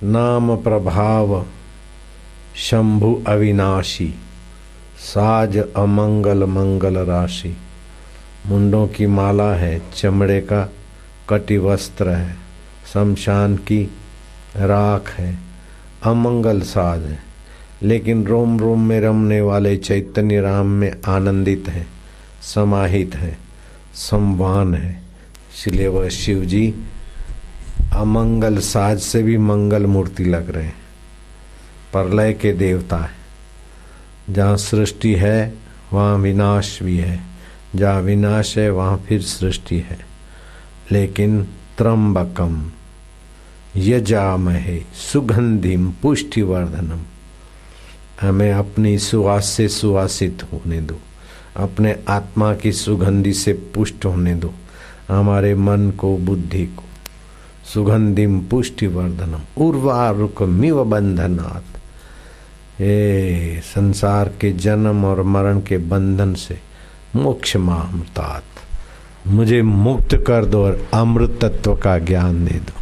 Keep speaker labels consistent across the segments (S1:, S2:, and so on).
S1: नाम प्रभाव शंभु अविनाशी, साज अमंगल मंगल राशि। मुंडों की माला है, चमड़े का कटी वस्त्र है, शमशान की राख है, अमंगल साज है, लेकिन रोम रोम में रमने वाले चैतन्य राम में आनंदित है, समाहित है, संवान है। इसलिए वह शिव जी अमंगल साज से भी मंगल मूर्ति लग रहे हैं। प्रलय के देवता है। जहाँ सृष्टि है वहाँ विनाश भी है, जहाँ विनाश है वहाँ फिर सृष्टि है। लेकिन त्र्यंबकम यजामहे सुगंधिम पुष्टिवर्धनम, हमें अपनी सुवास से सुवासित होने दो, अपने आत्मा की सुगंधि से पुष्ट होने दो, हमारे मन को बुद्धि को। सुगंधिम पुष्टिवर्धनम उर्वारुकमिव बंधनात्, ये संसार के जन्म और मरण के बंधन से मोक्ष मामृतात्, मुझे मुक्त कर दो और अमृत तत्व का ज्ञान दे दो।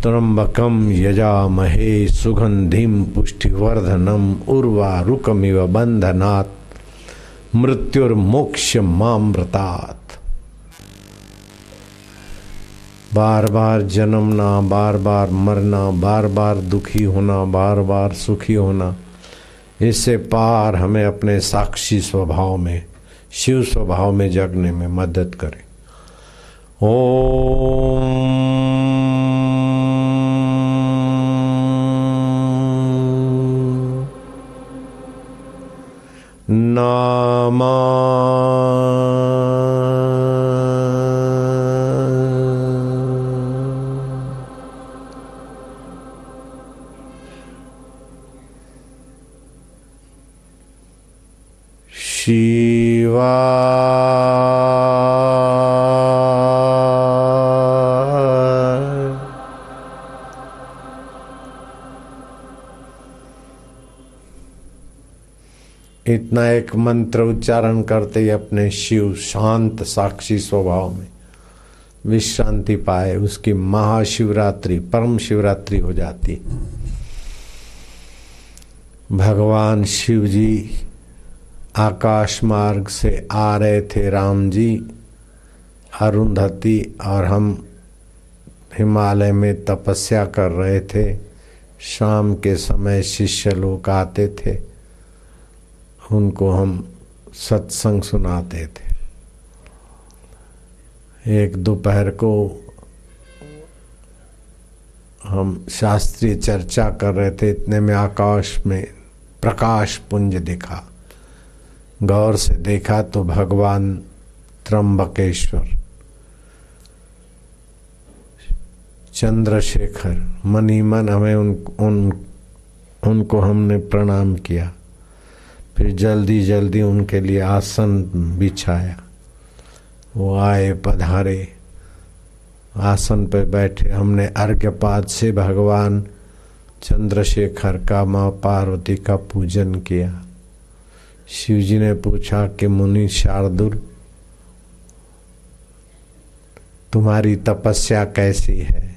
S1: त्र्यंबकम यजामहे सुगंधिम पुष्टिवर्धनम उर्वारुकमिव बंधनात् मृत्युर्मोक्ष मामृतात्। बार बार जन्मना, बार बार मरना, बार बार दुखी होना, बार बार सुखी होना, इससे पार हमें अपने साक्षी स्वभाव में, शिव स्वभाव में जगने में मदद करे। ओम नमः शिवाय। इतना एक मंत्र उच्चारण करते ही अपने शिव शांत साक्षी स्वभाव में विश्रांति पाए, उसकी महाशिवरात्रि परम शिवरात्रि हो जाती। भगवान शिव जी आकाश मार्ग से आ रहे थे, राम जी, अरुंधति और हम हिमालय में तपस्या कर रहे थे। शाम के समय शिष्य लोग आते थे, उनको हम सत्संग सुनाते थे। एक दोपहर को हम शास्त्रीय चर्चा कर रहे थे, इतने में आकाश में प्रकाश पुंज दिखा। गौर से देखा तो भगवान त्र्यंबकेश्वर चंद्रशेखर मनीमन, हमें उनको हमने प्रणाम किया। फिर जल्दी जल्दी उनके लिए आसन बिछाया। वो आए, पधारे, आसन पर बैठे। हमने अर्घ्यपाद से भगवान चंद्रशेखर का, माँ पार्वती का पूजन किया। शिव जी ने पूछा कि मुनि शार्दुल, तुम्हारी तपस्या कैसी है?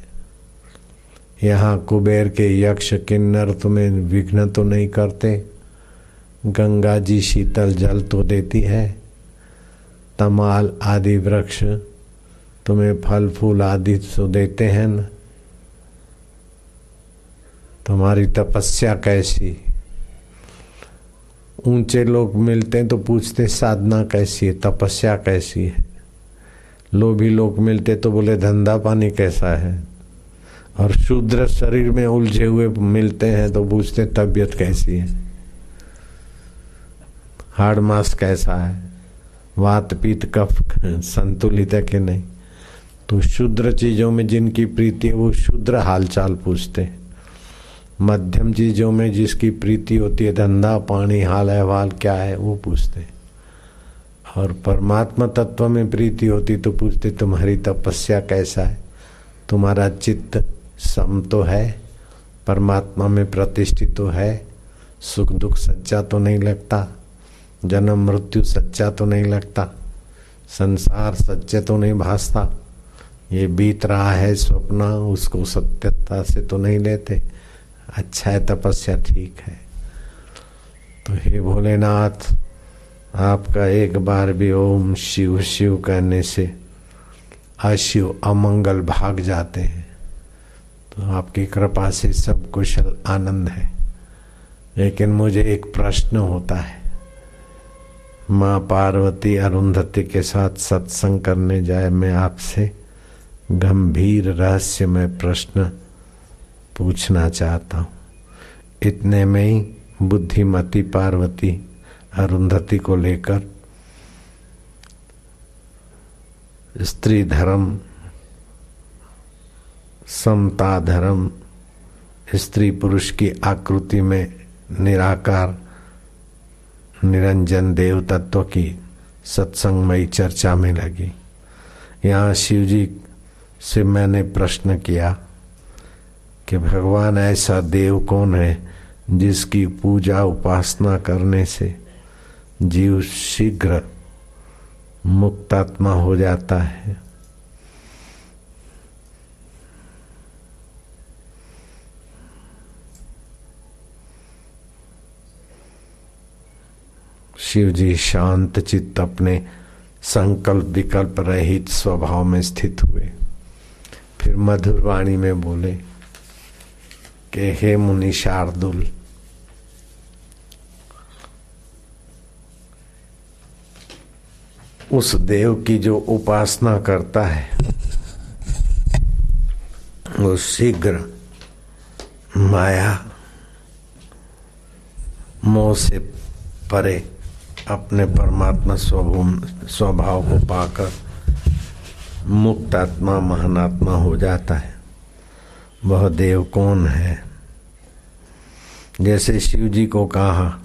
S1: यहाँ कुबेर के यक्ष किन्नर तुम्हें विघ्न तो नहीं करते? गंगा जी शीतल जल तो देती है, तमाल आदि वृक्ष तुम्हें फल फूल आदि तो देते हैं न? तुम्हारी तपस्या कैसी? ऊंचे लोग मिलते हैं तो पूछते साधना कैसी है, तपस्या कैसी है। लोभी लोग मिलते तो बोले धंधा पानी कैसा है। और शूद्र शरीर में उलझे हुए मिलते हैं तो पूछते तबीयत कैसी है, हाड़ मास कैसा है, वात पीत कफ संतुलित है कि नहीं। तो शूद्र चीजों में जिनकी प्रीति है वो शूद्र हालचाल पूछते हैं। मध्यम चीजों में जिसकी प्रीति होती है, धंधा पानी हाल अहवाल क्या है, वो पूछते हैं। और परमात्मा तत्व में प्रीति होती तो पूछते तुम्हारी तपस्या कैसा है, तुम्हारा चित्त सम तो है, परमात्मा में प्रतिष्ठित तो है, सुख दुख सच्चा तो नहीं लगता, जन्म मृत्यु सच्चा तो नहीं लगता, संसार सच्चे तो नहीं भासता, ये बीत रहा है स्वप्न, उसको सत्यता से तो नहीं लेते। अच्छा है, तपस्या ठीक है। तो हे भोलेनाथ, आपका एक बार भी ओम शिव शिव कहने से अशिव अमंगल भाग जाते हैं। तो आपकी कृपा से सब कुशल आनंद है। लेकिन मुझे एक प्रश्न होता है, माँ पार्वती अरुंधति के साथ सत्संग करने जाए, मैं आपसे गंभीर रहस्यमय प्रश्न पूछना चाहता हूँ। इतने में ही बुद्धिमती पार्वती अरुंधति को लेकर स्त्री धर्म, समता धर्म, स्त्री पुरुष की आकृति में निराकार निरंजन देव तत्व की सत्संगमयी चर्चा में लगी। यहाँ शिव जी से मैंने प्रश्न किया कि भगवान ऐसा देव कौन है जिसकी पूजा उपासना करने से जीव शीघ्र मुक्तात्मा हो जाता है। शिव जी शांत चित्त अपने संकल्प विकल्प रहित स्वभाव में स्थित हुए। फिर मधुर वाणी में बोले कि हे मुनि शार्दुल, उस देव की जो उपासना करता है वो शीघ्र माया मोह से परे अपने परमात्मा स्वभाव को पाकर मुक्त आत्मा महानात्मा हो जाता है। वह देव कौन है? जैसे शिव जी को कहा,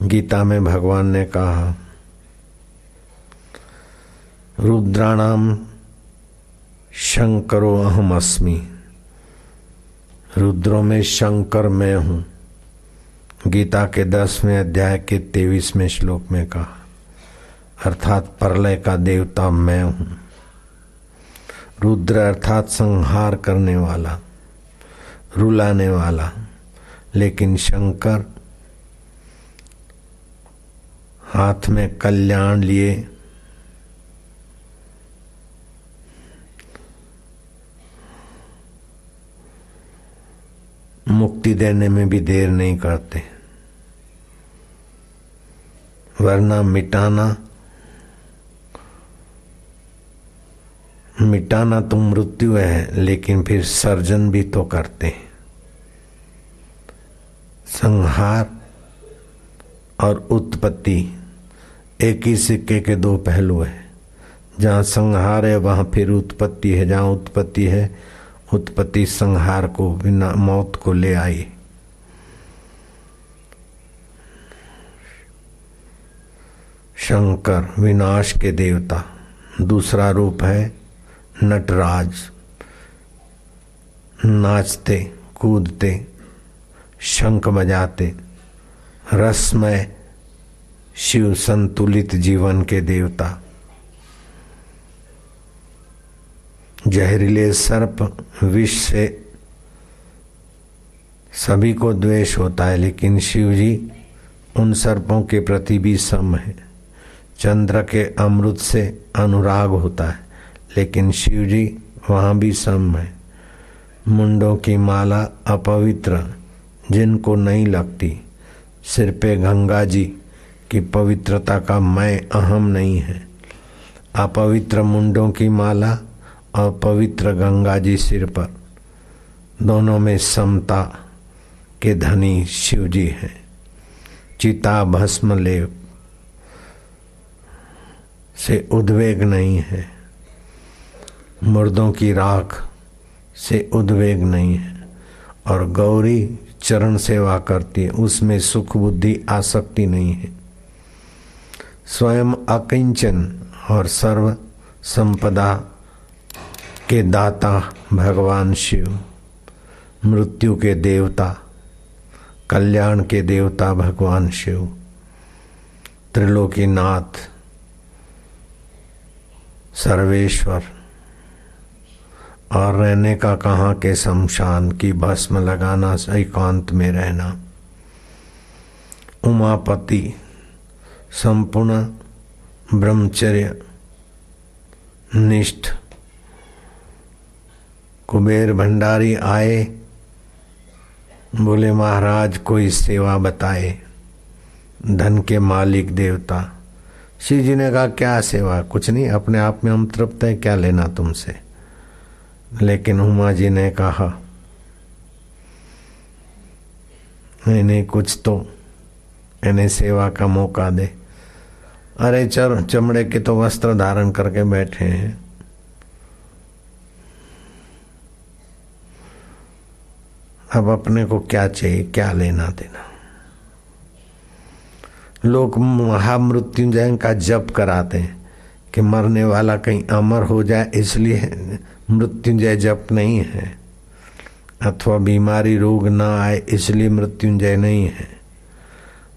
S1: गीता में भगवान ने कहा, रुद्राणाम शंकरो अहम अस्मि, रुद्रों में शंकर मैं हूँ। गीता के 10वें अध्याय के 23वें श्लोक में कहा, अर्थात प्रलय का देवता मैं हूँ। रुद्र अर्थात संहार करने वाला, रुलाने वाला। लेकिन शंकर हाथ में कल्याण लिए मुक्ति देने में भी देर नहीं करते, वरना मिटाना तो मृत्यु है, लेकिन फिर सर्जन भी तो करते हैं। संहार और उत्पत्ति एक ही सिक्के के दो पहलू है। जहाँ संहार है वहाँ फिर उत्पत्ति है, जहाँ उत्पत्ति है उत्पत्ति संहार को, बिना मौत को ले आई। शंकर विनाश के देवता। दूसरा रूप है नटराज, नाचते कूदते शंख बजाते रसमय शिव संतुलित जीवन के देवता। जहरीले सर्प विष से सभी को द्वेष होता है, लेकिन शिव जी उन सर्पों के प्रति भी सम है। चंद्र के अमृत से अनुराग होता है, लेकिन शिव जी वहाँ भी सम है। मुंडों की माला अपवित्र जिनको नहीं लगती, सिर पे गंगा जी की पवित्रता का मैं अहम नहीं है। अपवित्र मुंडों की माला और पवित्र गंगा जी सिर पर, दोनों में समता के धनी शिव जी हैं। चिता भस्म लेप से उद्वेग नहीं है, मुर्दों की राख से उद्वेग नहीं है, और गौरी चरण सेवा करती है, उसमें सुख बुद्धि आसक्ति नहीं है। स्वयं अकिंचन और सर्व संपदा के दाता भगवान शिव, मृत्यु के देवता, कल्याण के देवता भगवान शिव, त्रिलोकीनाथ, सर्वेश्वर और रहने का कहाँ के शमशान की भस्म लगाना एकांत में रहना। उमापति संपूर्ण ब्रह्मचर्य निष्ठ कुबेर भंडारी आए, बोले महाराज कोई सेवा बताए। धन के मालिक देवता शिव जी ने कहा क्या सेवा, कुछ नहीं, अपने आप में हम तृप्त हैं, क्या लेना तुमसे। लेकिन उमा जी ने कहा नहीं कुछ तो इन्हें सेवा का मौका दे। अरे चमड़े के तो वस्त्र धारण करके बैठे हैं, अब अपने को क्या चाहिए, क्या लेना देना। लोग महामृत्युंजय का जप कराते हैं कि मरने वाला कहीं अमर हो जाए, इसलिए मृत्युंजय जप नहीं है, अथवा बीमारी रोग ना आए इसलिए मृत्युंजय नहीं है।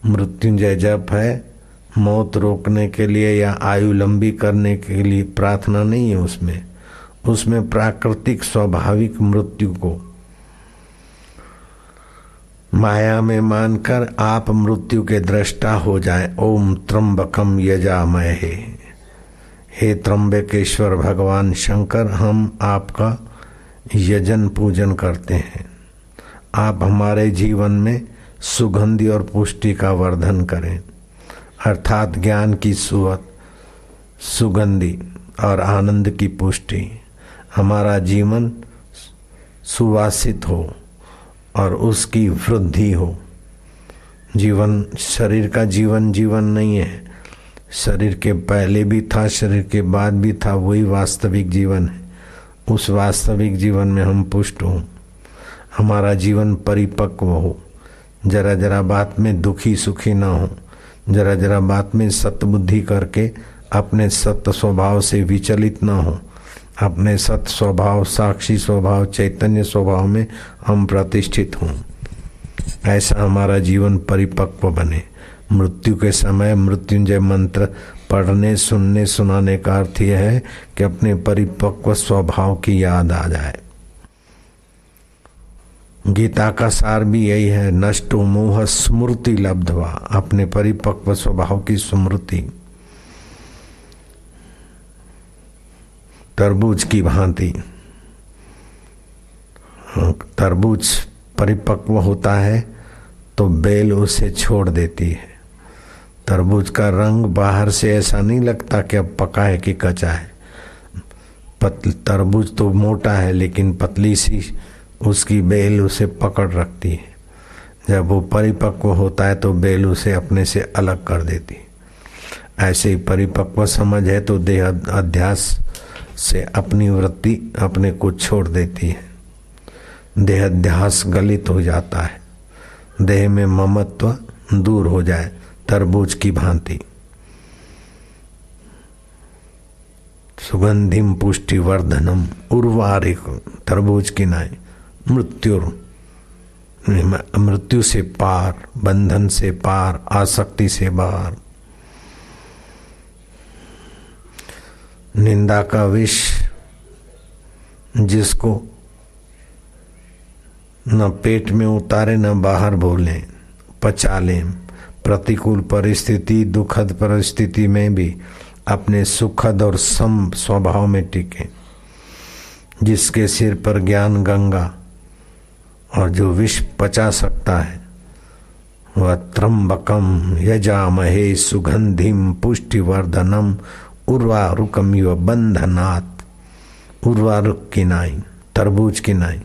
S1: मृत्युंजय जप है मौत रोकने के लिए या आयु लंबी करने के लिए, प्रार्थना नहीं है उसमें प्राकृतिक स्वाभाविक मृत्यु को माया में मानकर आप मृत्यु के दृष्टा हो जाए। ओम त्र्यंबकम यजामहे, हे त्र्यंबकेश्वर भगवान शंकर, हम आपका यजन पूजन करते हैं। आप हमारे जीवन में सुगंधि और पुष्टि का वर्धन करें, अर्थात ज्ञान की सुगंधि और आनंद की पुष्टि। हमारा जीवन सुवासित हो और उसकी वृद्धि हो। जीवन शरीर का जीवन नहीं है, शरीर के पहले भी था, शरीर के बाद भी था, वही वास्तविक जीवन है। उस वास्तविक जीवन में हम पुष्ट हों, हमारा जीवन परिपक्व हो, जरा जरा बात में दुखी सुखी ना हो, जरा जरा बात में सत्बुद्धि करके अपने सत्य स्वभाव से विचलित ना हो, अपने सत्य स्वभाव साक्षी स्वभाव चैतन्य स्वभाव में हम प्रतिष्ठित हों। ऐसा हमारा जीवन परिपक्व बने। मृत्यु के समय मृत्युंजय मंत्र पढ़ने सुनने सुनाने का अर्थ यह है कि अपने परिपक्व स्वभाव की याद आ जाए। गीता का सार भी यही है, नष्टो मोह स्मृति लब्धवा, अपने परिपक्व स्वभाव की स्मृति। तरबूज की भांति तरबूज परिपक्व होता है तो बेल उसे छोड़ देती है। तरबूज का रंग बाहर से ऐसा नहीं लगता कि अब पका है कि कच्चा है। तरबूज तो मोटा है लेकिन पतली सी उसकी बेल उसे पकड़ रखती है। जब वो परिपक्व होता है तो बेल उसे अपने से अलग कर देती है। ऐसे ही परिपक्व समझ है तो देह अध्यास से अपनी वृत्ति अपने को छोड़ देती है। देह अध्यास गलित हो जाता है, देह में ममत्व दूर हो जाए, तरबूज की भांति। सुगंधिम पुष्टि वर्धनम उर्वारिक, तरबूज की नाई। मृत्यु से पार, बंधन से पार, आसक्ति से बाहर। निंदा का विष जिसको न पेट में उतारे न बाहर भूलें, पचा लें। प्रतिकूल परिस्थिति दुखद परिस्थिति में भी अपने सुखद और सम स्वभाव में टिके। जिसके सिर पर ज्ञान गंगा और जो विष पचा सकता है वह त्र्यंबकम यजामहे सुगंधिम पुष्टिवर्धनम उर्वारुकम इव बंधनात्। उर्वारुक की नाई, तरबूज की नाई।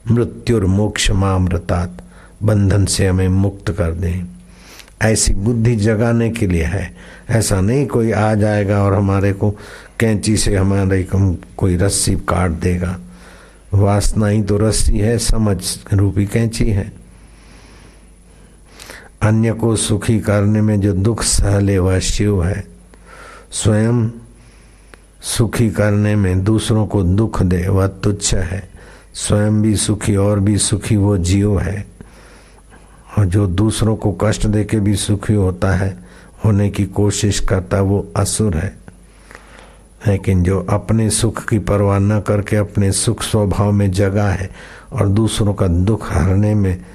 S1: मृत्युर्मोक्ष मामृतात्, बंधन से हमें मुक्त कर दें। ऐसी बुद्धि जगाने के लिए है। ऐसा नहीं कोई आ जाएगा और हमारे को कैंची से हमारे कोई रस्सी काट देगा। वासना ही तो रस्सी है, समझ रूपी कैंची है। अन्य को सुखी करने में जो दुख सह ले वह शिव है। स्वयं सुखी करने में दूसरों को दुख दे वह तुच्छ है। स्वयं भी सुखी और भी सुखी वो जीव है। और जो दूसरों को कष्ट दे के भी सुखी होता है, होने की कोशिश करता, वो असुर है। लेकिन जो अपने सुख की परवाह न करके अपने सुख स्वभाव में जगा है और दूसरों का दुख हरने में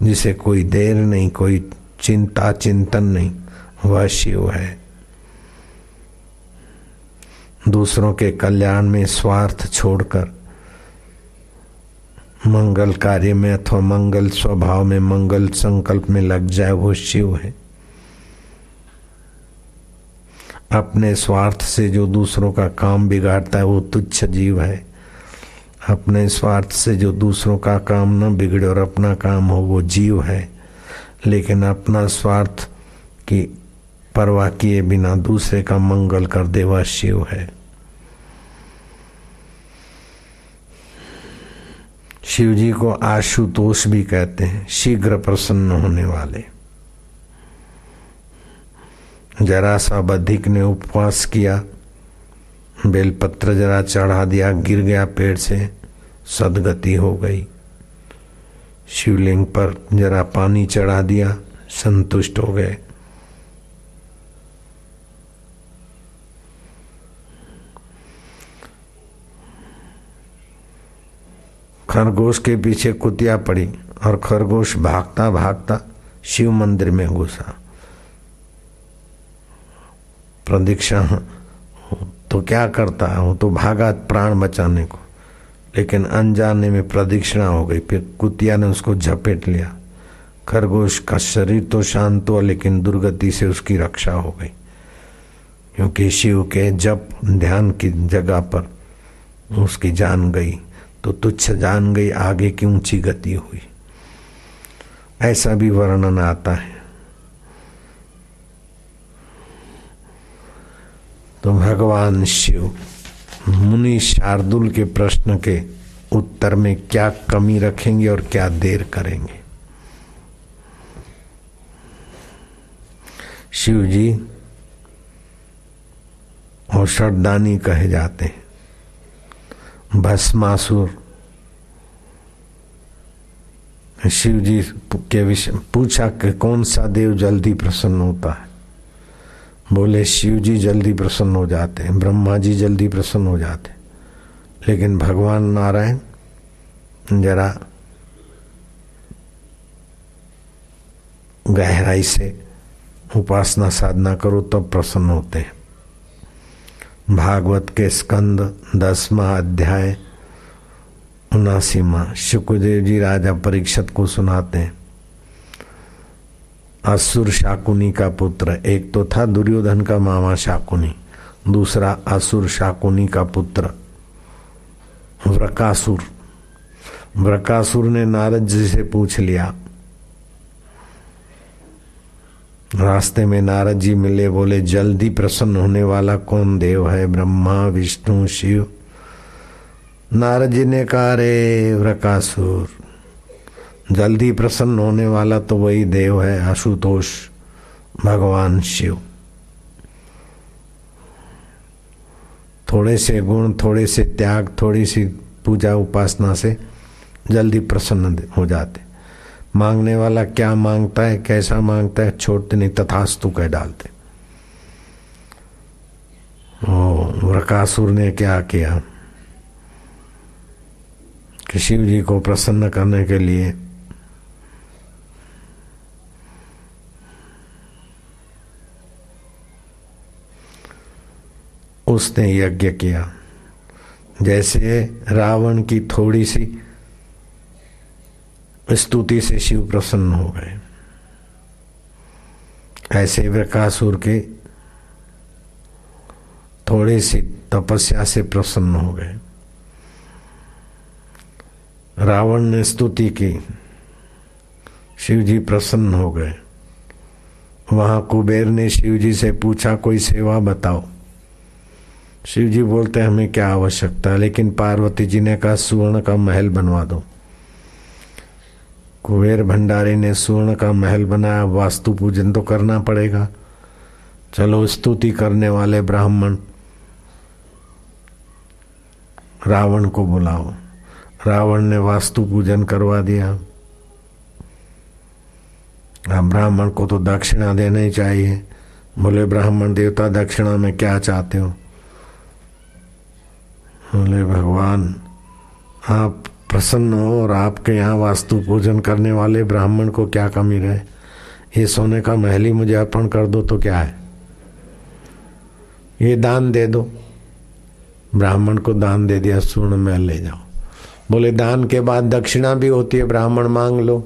S1: जिसे कोई देर नहीं, कोई चिंता चिंतन नहीं, वह शिव है। दूसरों के कल्याण में स्वार्थ छोड़कर मंगल कार्य में अथवा मंगल स्वभाव में, मंगल संकल्प में लग जाए, वो शिव है। अपने स्वार्थ से जो दूसरों का काम बिगाड़ता है वो तुच्छ जीव है। अपने स्वार्थ से जो दूसरों का काम न बिगड़े और अपना काम हो वो जीव है। लेकिन अपना स्वार्थ की परवाह किए बिना दूसरे का मंगल कर दे वह शिव है। शिव जी को आशुतोष भी कहते हैं, शीघ्र प्रसन्न होने वाले। जरा सा बधिक ने उपवास किया, बेलपत्र जरा चढ़ा दिया, गिर गया पेड़ से, सदगति हो गई। शिवलिंग पर जरा पानी चढ़ा दिया, संतुष्ट हो गए। खरगोश के पीछे कुतिया पड़ी और खरगोश भागता भागता शिव मंदिर में घुसा। प्रदीक्षा तो क्या करता है, वो तो भागा प्राण बचाने को, लेकिन अनजाने में प्रदक्षिणा हो गई। फिर कुतिया ने उसको झपेट लिया। खरगोश का शरीर तो शांत हुआ, लेकिन दुर्गति से उसकी रक्षा हो गई, क्योंकि शिव के जप ध्यान की जगह पर उसकी जान गई तो तुच्छ जान गई, आगे की ऊंची गति हुई। ऐसा भी वर्णन आता है। तो भगवान शिव मुनि शार्दुल के प्रश्न के उत्तर में क्या कमी रखेंगे और क्या देर करेंगे। शिव जी औषधदानी कहे जाते हैं। भस्मासुर शिव जी के विषय पूछा कि कौन सा देव जल्दी प्रसन्न होता है। बोले शिव जी जल्दी प्रसन्न हो जाते हैं, ब्रह्मा जी जल्दी प्रसन्न हो जाते हैं, लेकिन भगवान नारायण जरा गहराई से उपासना साधना करो तब प्रसन्न होते हैं। भागवत के स्कंद 10वां अध्याय 79वां शुकदेव जी राजा परीक्षित को सुनाते हैं। असुर शाकुनी का पुत्र, एक तो था दुर्योधन का मामा शाकुनी, दूसरा असुर शाकुनी का पुत्र वृकासुर। वृकासुर ने नारद जी से पूछ लिया। रास्ते में नारद जी मिले, बोले जल्दी प्रसन्न होने वाला कौन देव है? ब्रह्मा विष्णु शिव। नारद जी ने कहा, रे वृकासुर, जल्दी प्रसन्न होने वाला तो वही देव है आशुतोष, भगवान शिव। थोड़े से गुण, थोड़े से त्याग, थोड़ी सी पूजा उपासना से जल्दी प्रसन्न हो जाते। मांगने वाला क्या मांगता है, कैसा मांगता है, छोड़ते नहीं, तथास्तु कह डालते। वृकासुर ने क्या किया कि शिव जी को प्रसन्न करने के लिए उसने यज्ञ किया। जैसे रावण की थोड़ी सी स्तुति से शिव प्रसन्न हो गए, ऐसे वृकासुर के थोड़ी सी तपस्या से प्रसन्न हो गए। रावण ने स्तुति की, शिव जी प्रसन्न हो गए। वहां कुबेर ने शिव जी से पूछा, कोई सेवा बताओ। शिव जी बोलते हमें क्या आवश्यकता है, लेकिन पार्वती जी ने कहा स्वर्ण का महल बनवा दो। कुबेर भंडारी ने स्वर्ण का महल बनाया, वास्तु पूजन तो करना पड़ेगा। चलो स्तुति करने वाले ब्राह्मण रावण को बुलाओ। रावण ने वास्तु पूजन करवा दिया। ब्राह्मण को तो दक्षिणा देना ही चाहिए। बोले ब्राह्मण देवता, दक्षिणा में क्या चाहते हो? बोले भगवान आप प्रसन्न हो और आपके यहाँ वास्तु पूजन करने वाले ब्राह्मण को क्या कमी रहे, ये सोने का महल ही मुझे अर्पण कर दो तो क्या है, ये दान दे दो। ब्राह्मण को दान दे दिया, स्वर्ण महल ले जाओ। बोले दान के बाद दक्षिणा भी होती है, ब्राह्मण मांग लो।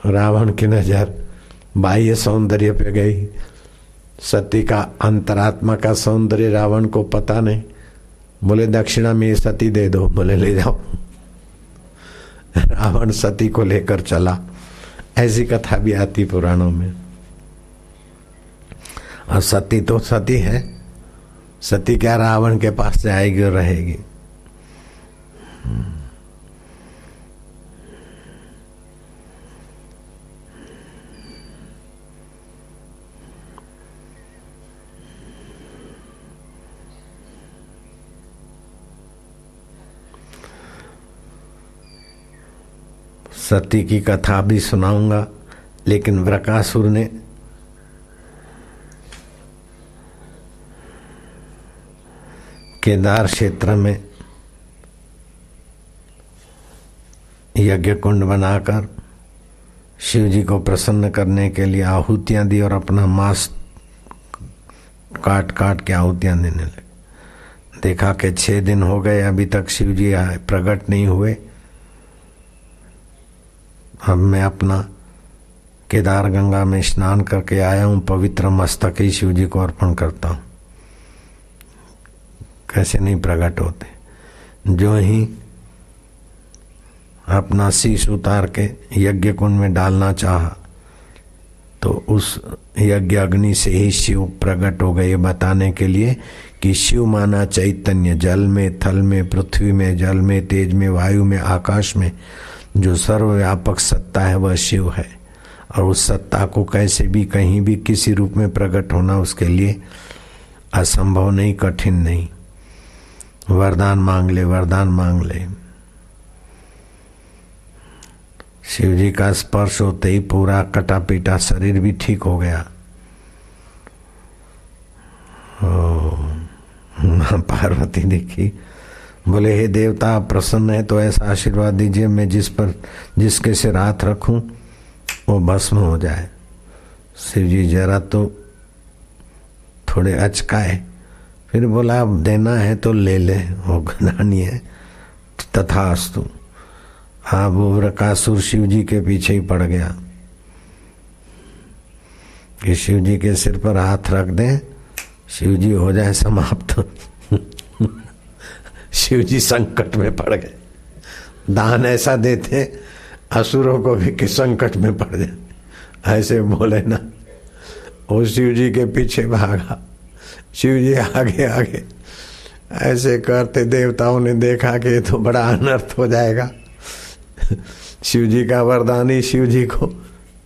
S1: रावण की नजर बाह्य सौंदर्य पे गई, सती का अंतरात्मा का सौंदर्य रावण को पता नहीं। बोले दक्षिणा में सती दे दो। बोले ले जाओ। रावण सती को लेकर चला। ऐसी कथा भी आती पुराणों में। और सती तो सती है, सती क्या रावण के पास जाएगी और रहेगी। सती की कथा भी सुनाऊंगा, लेकिन वृकासुर ने केदार क्षेत्र में यज्ञ कुंड बनाकर शिव जी को प्रसन्न करने के लिए आहुतियां दी और अपना मांस काट काट के आहुतियां देने लगे। देखा कि 6 दिन हो गए, अभी तक शिव जी प्रकट नहीं हुए। अब मैं अपना केदार गंगा में स्नान करके आया हूँ, पवित्र मस्तक ही शिव जी को अर्पण करता हूँ। कैसे नहीं प्रकट होते। जो ही अपना शीश उतार के यज्ञ कुंड में डालना चाहा तो उस यज्ञ अग्नि से ही शिव प्रकट हो गए, बताने के लिए कि शिव माना चैतन्य, जल में, थल में, पृथ्वी में, जल में, तेज में, वायु में, आकाश में जो सर्वव्यापक सत्ता है वह शिव है। और उस सत्ता को कैसे भी कहीं भी किसी रूप में प्रकट होना उसके लिए असंभव नहीं, कठिन नहीं। वरदान मांग ले, वरदान मांग ले। शिव जी का स्पर्श होते ही पूरा कटा पीटा शरीर भी ठीक हो गया। पार्वती देखी, बोले हे देवता आप प्रसन्न है तो ऐसा आशीर्वाद दीजिए मैं जिसके सिर हाथ रखूं वो भस्म हो जाए। शिव जी जरा तो थोड़े अचकाए, फिर बोला अब देना है तो ले ले, वो गदानी है। तथास्तु। अब वृकासुर शिव जी के पीछे ही पड़ गया कि शिव जी के सिर पर हाथ रख दें, शिव जी हो जाए समाप्त। शिव जी संकट में पड़ गए। दान ऐसा देते असुरों को भी कि संकट में पड़ जाए। ऐसे बोले ना, वो शिव जी के पीछे भागा, शिव जी आगे आगे। ऐसे करते देवताओं ने देखा कि ये तो बड़ा अनर्थ हो जाएगा। शिव जी का वरदान ही शिव जी को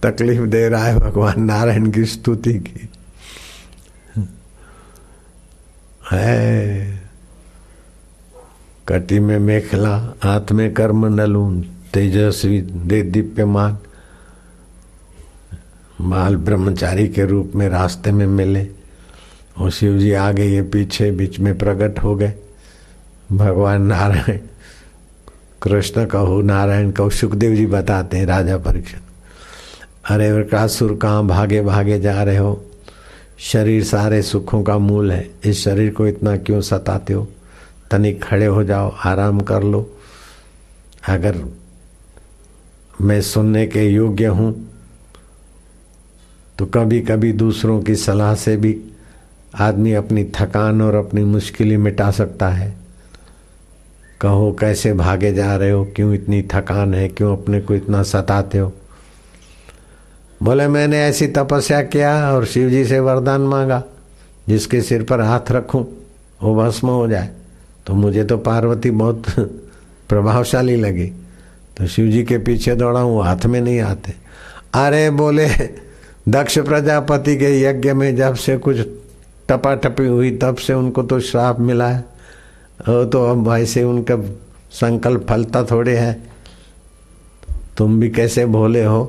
S1: तकलीफ दे रहा है। भगवान नारायण की स्तुति की है। कटी में मेखला, हाथ में कर्म नलून, तेजस्वी दे दीप्यमान, बाल ब्रह्मचारी के रूप में रास्ते में मिले। और शिव जी आगे ये पीछे, बीच में प्रकट हो गए। भगवान नारायण, कृष्ण कहो नारायण कहो, सुखदेव जी बताते हैं राजा परीक्षित, अरे वृकासुर कहाँ भागे भागे जा रहे हो, शरीर सारे सुखों का मूल है, इस शरीर को इतना क्यों सताते हो, तनिक खड़े हो जाओ, आराम कर लो। अगर मैं सुनने के योग्य हूँ तो कभी कभी दूसरों की सलाह से भी आदमी अपनी थकान और अपनी मुश्किलें मिटा सकता है। कहो कैसे भागे जा रहे हो, क्यों इतनी थकान है, क्यों अपने को इतना सताते हो। बोले मैंने ऐसी तपस्या किया और शिव जी से वरदान मांगा जिसके सिर पर हाथ रखूं वो भस्म हो जाए, तो मुझे तो पार्वती बहुत प्रभावशाली लगी, तो शिव जी के पीछे दौड़ा हूँ, हाथ में नहीं आते। अरे बोले दक्ष प्रजापति के यज्ञ में जब से कुछ टपाटपी हुई तब से उनको तो श्राप मिला है, तो अब ऐसे उनका संकल्प फलता थोड़े है। तुम भी कैसे भोले हो,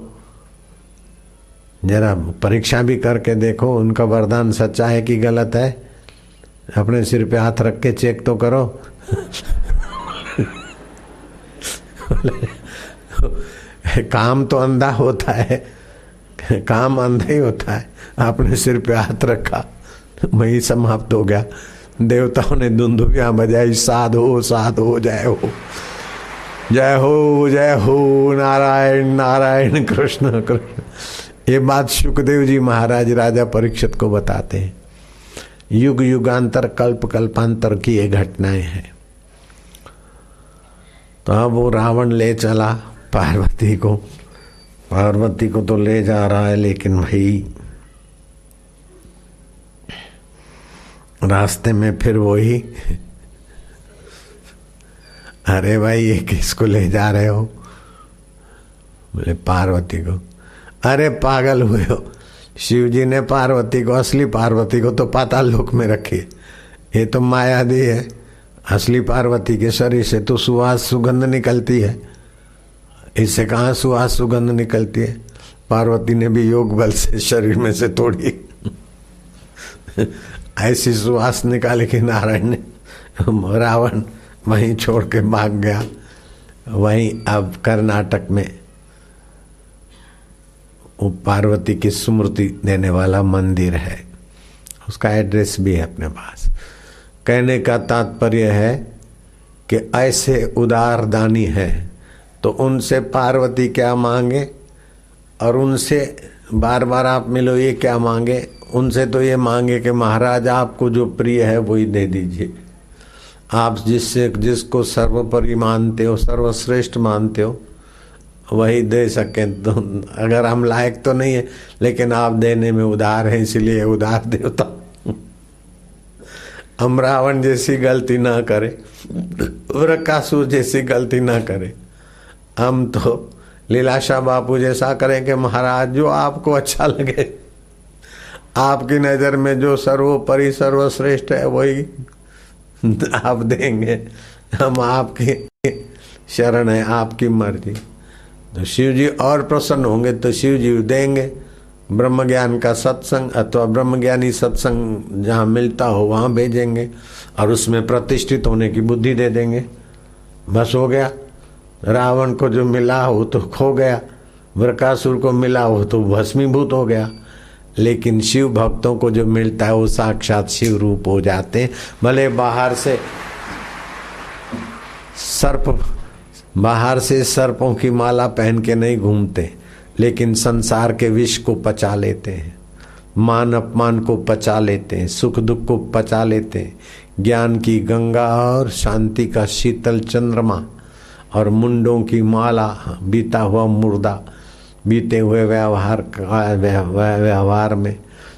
S1: जरा परीक्षा भी करके देखो उनका वरदान सच्चा है कि गलत है। अपने सिर पे हाथ रख के चेक तो करो। काम तो अंधा होता है, काम अंधा ही होता है। आपने सिर पे हाथ रखा, वही समाप्त हो गया। देवताओं ने दुंदुभियां बजाई, साधो साधो जय हो, जय हो जय हो, नारायण नारायण कृष्ण कृष्ण। ये बात शुकदेव जी महाराज राजा परीक्षित को बताते हैं। युग युगांतर कल्प कल्पांतर की ये घटनाएं हैं। तो अब वो रावण ले चला पार्वती को। पार्वती को तो ले जा रहा है, लेकिन भाई रास्ते में फिर वही, अरे भाई ये किसको ले जा रहे हो? बोले पार्वती को। अरे पागल हुए हो, शिव जी ने पार्वती को, असली पार्वती को तो पाताल लोक में रखी, ये तो माया दी है। असली पार्वती के शरीर से तो सुवास सुगंध निकलती है, इससे कहाँ सुवास सुगंध निकलती है? पार्वती ने भी योग बल से शरीर में से तोड़ी। ऐसी सुवास निकाली कि नारायण ने, रावण वहीं छोड़ के भाग गया। वहीं अब कर्नाटक में वो पार्वती की स्मृति देने वाला मंदिर है, उसका एड्रेस भी है अपने पास। कहने का तात्पर्य है कि ऐसे उदार दानी है तो उनसे पार्वती क्या मांगे, और उनसे बार बार आप मिलो ये क्या मांगे? उनसे तो ये मांगे कि महाराज आपको जो प्रिय है वही दे दीजिए। आप जिसको सर्वोपरि मानते हो, सर्वश्रेष्ठ मानते हो, वही दे सकें। तो अगर हम लायक तो नहीं है, लेकिन आप देने में उदार हैं, इसलिए उदार देवता। हम रावण जैसी गलती ना करे, वृकासुर जैसी गलती ना करे, हम तो लीलाशाह बापू जैसा करें कि महाराज जो आपको अच्छा लगे, आपकी नजर में जो सर्वोपरि सर्वश्रेष्ठ है वही आप देंगे। हम आपकी शरण है, आपकी मर्जी। तो शिव जी और प्रसन्न होंगे तो शिव जी देंगे। ब्रह्म ज्ञान का सत्संग अथवा ब्रह्मज्ञानी सत्संग जहाँ मिलता हो वहाँ भेजेंगे, और उसमें प्रतिष्ठित होने की बुद्धि दे देंगे। बस हो गया। रावण को जो मिला हो तो खो गया, वृकासुर को मिला हो तो भस्मीभूत हो गया, लेकिन शिव भक्तों को जो मिलता है वो साक्षात शिव रूप हो जाते हैं। भले बाहर से सर्पों की माला पहन के नहीं घूमते, लेकिन संसार के विष को पचा लेते हैं, मान अपमान को पचा लेते हैं, सुख दुख को पचा लेते हैं। ज्ञान की गंगा और शांति का शीतल चंद्रमा और मुंडों की माला, बीता हुआ मुर्दा, बीते हुए व्यवहार में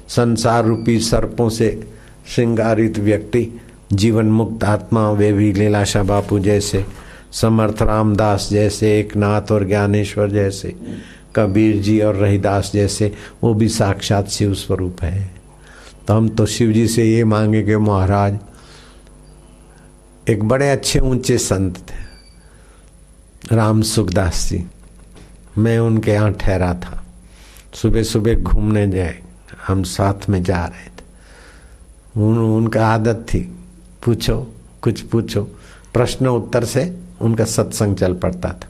S1: संसार रूपी सर्पों से श्रृंगारित व्यक्ति, जीवन मुक्त आत्मा, वे भी लीलाशाह बापू जैसे, समर्थ रामदास जैसे, एकनाथ और ज्ञानेश्वर जैसे, कबीर जी और रहीदास जैसे, वो भी साक्षात शिव स्वरूप है। तो हम तो शिव जी से ये मांगे कि महाराज, एक बड़े अच्छे ऊंचे संत थे राम सुखदास जी, मैं उनके यहाँ ठहरा था। सुबह सुबह घूमने जाए, हम साथ में जा रहे थे। उनका आदत थी पूछो कुछ पूछो, प्रश्न उत्तर से उनका सत्संग चल पड़ता था।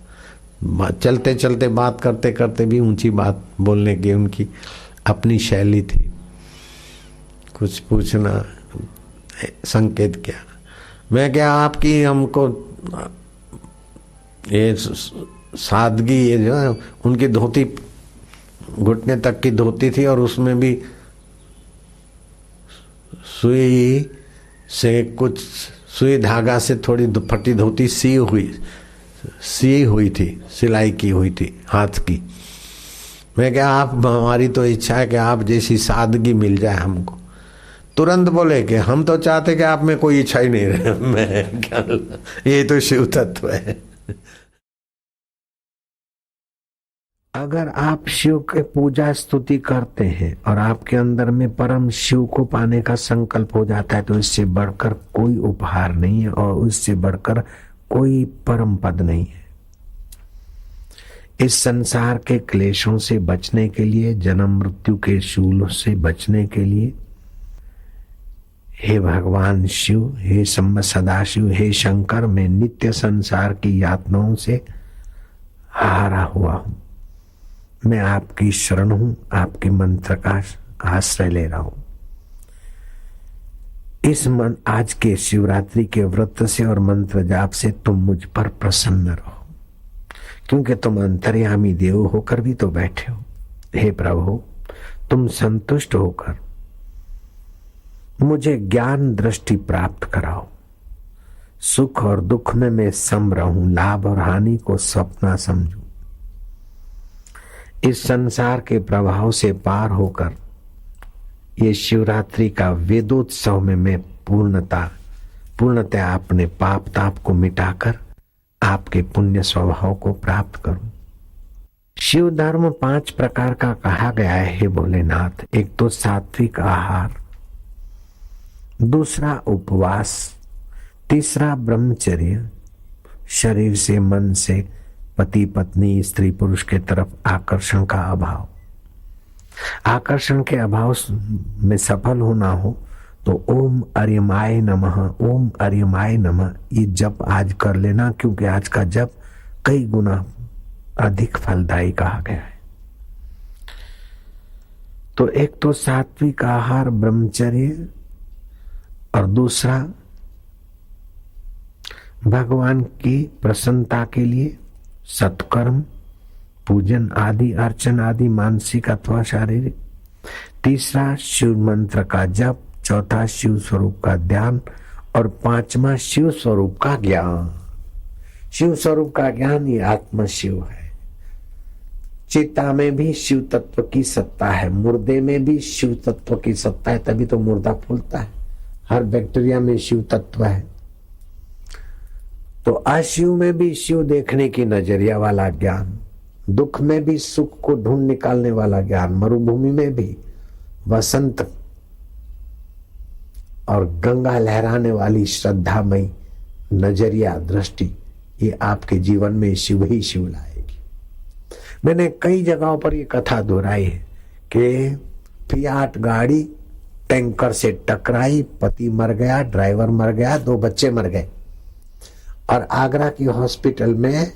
S1: चलते चलते बात करते करते भी ऊंची बात बोलने की उनकी अपनी शैली थी। कुछ पूछना, संकेत क्या, मैं क्या आपकी हमको ये सादगी, ये जो है उनकी धोती घुटने तक की धोती थी, और उसमें भी सुई से कुछ सुई धागा से थोड़ी फटी धोती सी हुई थी, सिलाई की हुई थी हाथ की। मैं क्या आप, हमारी तो इच्छा है कि आप जैसी सादगी मिल जाए हमको। तुरंत बोले कि हम तो चाहते कि आप में कोई इच्छा ही नहीं रहे। मैं क्या, ये तो शिव तत्व है। अगर आप शिव के पूजा स्तुति करते हैं और आपके अंदर में परम शिव को पाने का संकल्प हो जाता है, तो इससे बढ़कर कोई उपहार नहीं है और उससे बढ़कर कोई परम पद नहीं है। इस संसार के क्लेशों से बचने के लिए, जन्म मृत्यु के शूल से बचने के लिए, हे भगवान शिव, हे सदाशिव, हे शंकर, मैं नित्य संसार की यातनाओं से हारा हुआ हूं। मैं आपकी शरण हूं, आपके मंत्र का आश्रय ले रहा हूं। इस मन आज के शिवरात्रि के व्रत से और मंत्र जाप से तुम मुझ पर प्रसन्न रहो, क्योंकि तुम अंतर्यामी देव होकर भी तो बैठे हो। हे प्रभु, तुम संतुष्ट होकर मुझे ज्ञान दृष्टि प्राप्त कराओ। सुख और दुख में मैं सम रहूं, लाभ और हानि को सपना समझूं। इस संसार के प्रभाव से पार होकर ये शिवरात्रि का वेदोत्सव में मैं पूर्णतः अपने पाप ताप को मिटाकर आपके पुण्य स्वभाव को प्राप्त करूं। शिव धर्म 5 प्रकार का कहा गया है हे भोलेनाथ। एक तो सात्विक आहार, दूसरा उपवास, तीसरा ब्रह्मचर्य, शरीर से मन से पति पत्नी स्त्री पुरुष के तरफ आकर्षण का अभाव। आकर्षण के अभाव में सफल होना हो तो ओम अर्यमाय नमः, ओम अर्यमाय नमः ये जप आज कर लेना, क्योंकि आज का जप कई गुना अधिक फलदायी कहा गया है। तो एक तो सात्विक आहार, ब्रह्मचर्य, और दूसरा भगवान की प्रसन्नता के लिए सत्कर्म, पूजन आदि, अर्चन आदि, मानसिक अथवा शारीरिक। तीसरा शिव मंत्र का जप, चौथा शिव स्वरूप का ध्यान, और 5वां शिव स्वरूप का ज्ञान। शिव स्वरूप का ज्ञान ये आत्मा शिव है। चिता में भी शिव तत्व की सत्ता है, मुर्दे में भी शिव तत्व की सत्ता है, तभी तो मुर्दा फूलता है। हर बैक्टीरिया में शिव तत्व है। तो अशिव में भी शिव देखने की नजरिया वाला ज्ञान, दुख में भी सुख को ढूंढ निकालने वाला ज्ञान, मरुभूमि में भी वसंत और गंगा लहराने वाली श्रद्धामयी नजरिया दृष्टि, ये आपके जीवन में शिव ही शिव लाएगी। मैंने कई जगहों पर ये कथा दोहराई है कि फियाट गाड़ी टैंकर से टकराई, पति मर गया, ड्राइवर मर गया, 2 बच्चे मर गए, और आगरा की हॉस्पिटल में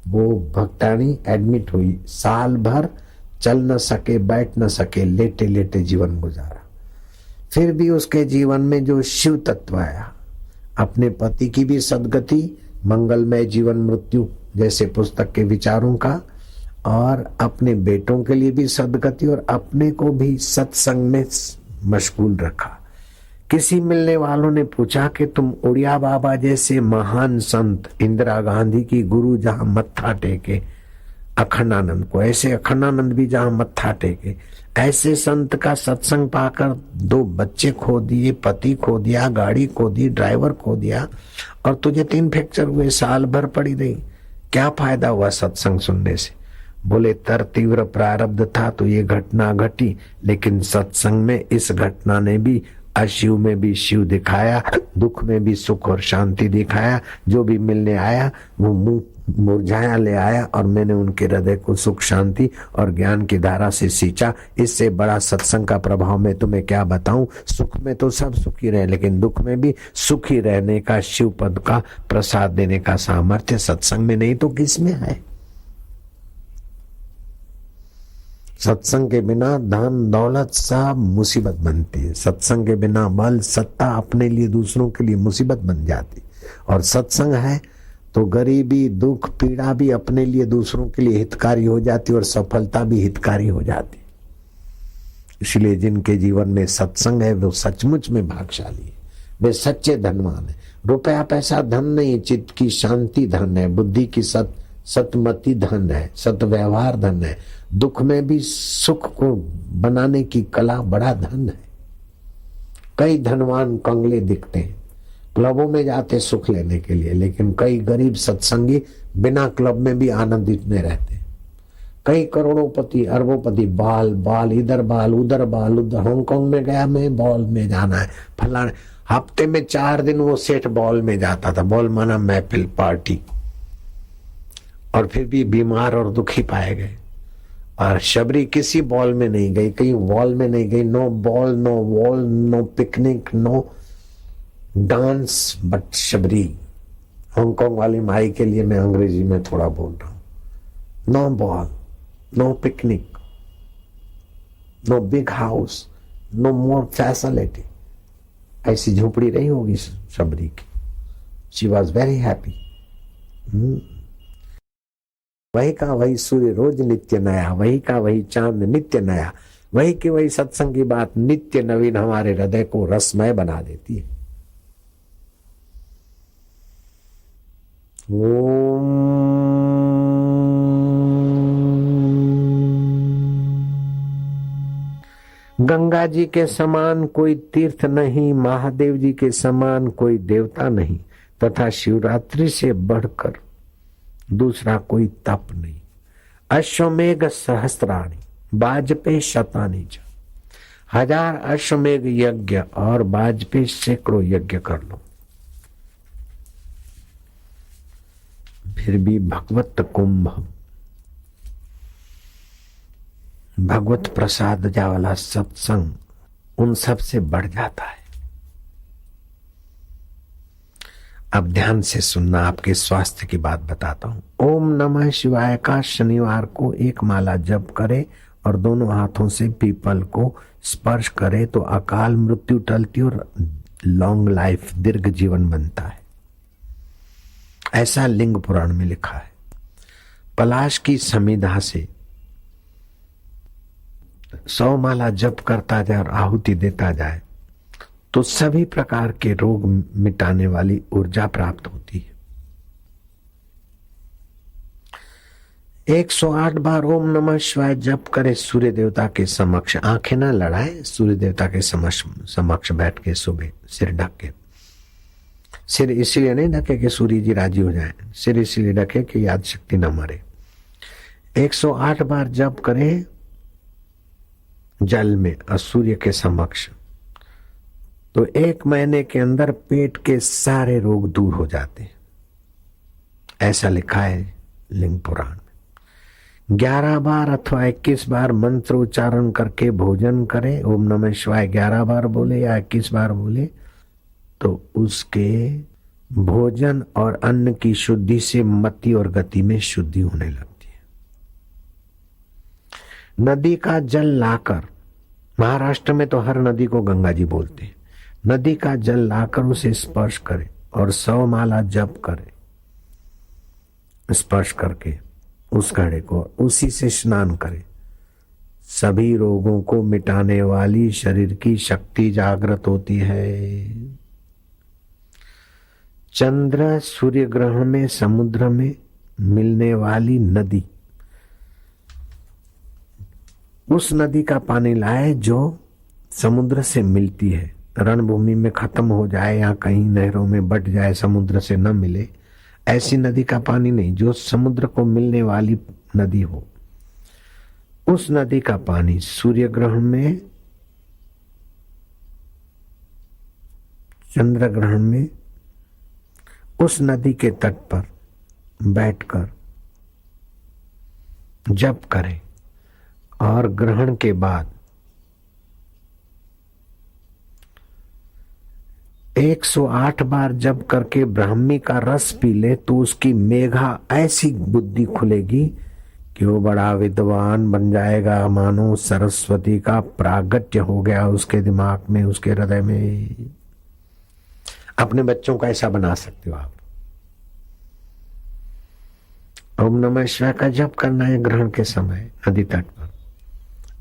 S1: वो भक्तानी एडमिट हुई। साल भर चल न सके, बैठ न सके, लेटे लेटे जीवन गुजारा। फिर भी उसके जीवन में जो शिव तत्व आया, अपने पति की भी सदगति, मंगलमय जीवन मृत्यु जैसे पुस्तक के विचारों का, और अपने बेटों के लिए भी सदगति, और अपने को भी सत्संग में मशगूल रखा। किसी मिलने वालों ने पूछा कि तुम उड़िया बाबा जैसे महान संत, इंदिरा गांधी की गुरु जहां मत्था टेके अखंडानंद को, ऐसे अखंडानंद भी जहां मत्था टेके, ऐसे संत का सत्संग पाकर 2 बच्चे खो दिए, पति खो दिया, गाड़ी खो दी, ड्राइवर खो दिया, और तुझे 3 फ्रैक्चर हुए, साल भर पड़ी रही, क्या फायदा हुआ सत्संग सुनने से? बोले तर तीव्र प्रारब्ध था तो ये घटना घटी, लेकिन सत्संग में इस घटना ने भी अशिव में भी शिव दिखाया, दुख में भी सुख और शांति दिखाया। जो भी मिलने आया वो मुंह मुरझाया ले आया, और मैंने उनके हृदय को सुख शांति और ज्ञान की धारा से सींचा। इससे बड़ा सत्संग का प्रभाव मैं तुम्हें क्या बताऊं। सुख में तो सब सुखी रहे, लेकिन दुख में भी सुखी रहने का, शिव पद का प्रसाद देने का सामर्थ्य सत्संग में नहीं तो किस में है। सत्संग के बिना धन दौलत सब मुसीबत बनती है। सत्संग के बिना बल सत्ता अपने लिए दूसरों के लिए मुसीबत बन जाती, और सत्संग है तो गरीबी दुख पीड़ा भी अपने लिए दूसरों के लिए हितकारी हो जाती, और सफलता भी हितकारी हो जाती। इसलिए जिनके जीवन में सत्संग है वो सचमुच में भाग्यशाली है, वे सच्चे धनवान है। रुपया पैसा धन नहीं, चित्त की शांति धन है, बुद्धि की सतमति धन है, सत व्यवहार धन है। दुख में भी सुख को बनाने की कला बड़ा धन है। कई धनवान कंगले दिखते हैं, क्लबों में जाते सुख लेने के लिए, लेकिन कई गरीब सत्संगी बिना क्लब में भी आनंदित में रहते हैं। कई करोड़ोंपति अरबोंपति बाल बाल इधर बाल उधर बाल उधर। हांगकांग में गया मैं, बॉल में जाना है फलाने, हफ्ते में 4 दिन वो सेठ बॉल में जाता था। बॉल माना महफिल पार्टी, और फिर भी बीमार और दुखी पाए गए। और शबरी किसी बॉल में नहीं गई, कहीं वॉल में नहीं गई। No ball, no wall, no picnic, no dance, but Shabari. Hong Kong वाली माई के लिए मैं अंग्रेजी में थोड़ा बोल रहा हूं। No ball, no picnic, no big house, no more facility. ऐसी झोपड़ी रही होगी शबरी की। She was very happy. वही का वही सूर्य रोज नित्य नया, वही का वही चांद नित्य नया, वही की वही सत्संग की बात नित्य नवीन हमारे हृदय को रसमय बना देती है। गंगा जी के समान कोई तीर्थ नहीं, महादेव जी के समान कोई देवता नहीं, तथा शिवरात्रि से बढ़कर दूसरा कोई तप नहीं। अश्वमेघ सहस्त्राणि वाजपेयी शतानि च। 1000 अश्वमेघ यज्ञ और वाजपेयी सैकड़ों यज्ञ कर लो, फिर भी भगवत कुंभ, भगवत प्रसाद जा वाला सत्संग उन सब से बढ़ जाता है। अब ध्यान से सुनना, आपके स्वास्थ्य की बात बताता हूं। ओम नमः शिवाय का शनिवार को एक माला जप करे और दोनों हाथों से पीपल को स्पर्श करे तो अकाल मृत्यु टलती और लॉन्ग लाइफ, दीर्घ जीवन बनता है। ऐसा लिंग पुराण में लिखा है। पलाश की समिधा से 100 माला जप करता जाए और आहुति देता जाए तो सभी प्रकार के रोग मिटाने वाली ऊर्जा प्राप्त होती है। 108 बार ओम नमः शिवाय जप करे सूर्य देवता के समक्ष। आंखें ना लड़ाए, सूर्य देवता के समक्ष बैठ के सुबह सिर ढक के। सिर इसलिए नहीं ढके कि सूर्य जी राजी हो जाए, सिर इसलिए ढके कि याद शक्ति न मरे। 108 बार जप करे जल में और सूर्य के समक्ष, तो 1 महीने के अंदर पेट के सारे रोग दूर हो जाते हैं। ऐसा लिखा है लिंग पुराण में। 11 बार अथवा 21 बार मंत्र उच्चारण करके भोजन करे। ओम नमः शिवाय 11 बार बोले या 21 बार बोले तो उसके भोजन और अन्न की शुद्धि से मति और गति में शुद्धि होने लगती है। नदी का जल लाकर, महाराष्ट्र में तो हर नदी को गंगा जी बोलते हैं, नदी का जल लाकर उसे स्पर्श करे और 100 माला जप करे, स्पर्श करके उस घड़े को उसी से स्नान करे। सभी रोगों को मिटाने वाली शरीर की शक्ति जागृत होती है। चंद्र सूर्य ग्रहण में समुद्र में मिलने वाली नदी, उस नदी का पानी लाए जो समुद्र से मिलती है। रणभूमि में खत्म हो जाए या कहीं नहरों में बट जाए, समुद्र से न मिले, ऐसी नदी का पानी नहीं, जो समुद्र को मिलने वाली नदी हो। उस नदी का पानी सूर्य ग्रहण में, चंद्र ग्रहण में उस नदी के तट पर बैठकर जप करें और ग्रहण के बाद 108 बार जप करके ब्राह्मी का रस पी ले तो उसकी मेघा ऐसी बुद्धि खुलेगी कि वो बड़ा विद्वान बन जाएगा, मानो सरस्वती का प्रागट्य हो गया उसके दिमाग में, उसके हृदय में। अपने बच्चों का ऐसा बना सकते हो आप। ओम नमः शिवाय का जप करना है ग्रहण के समय नदी तट पर,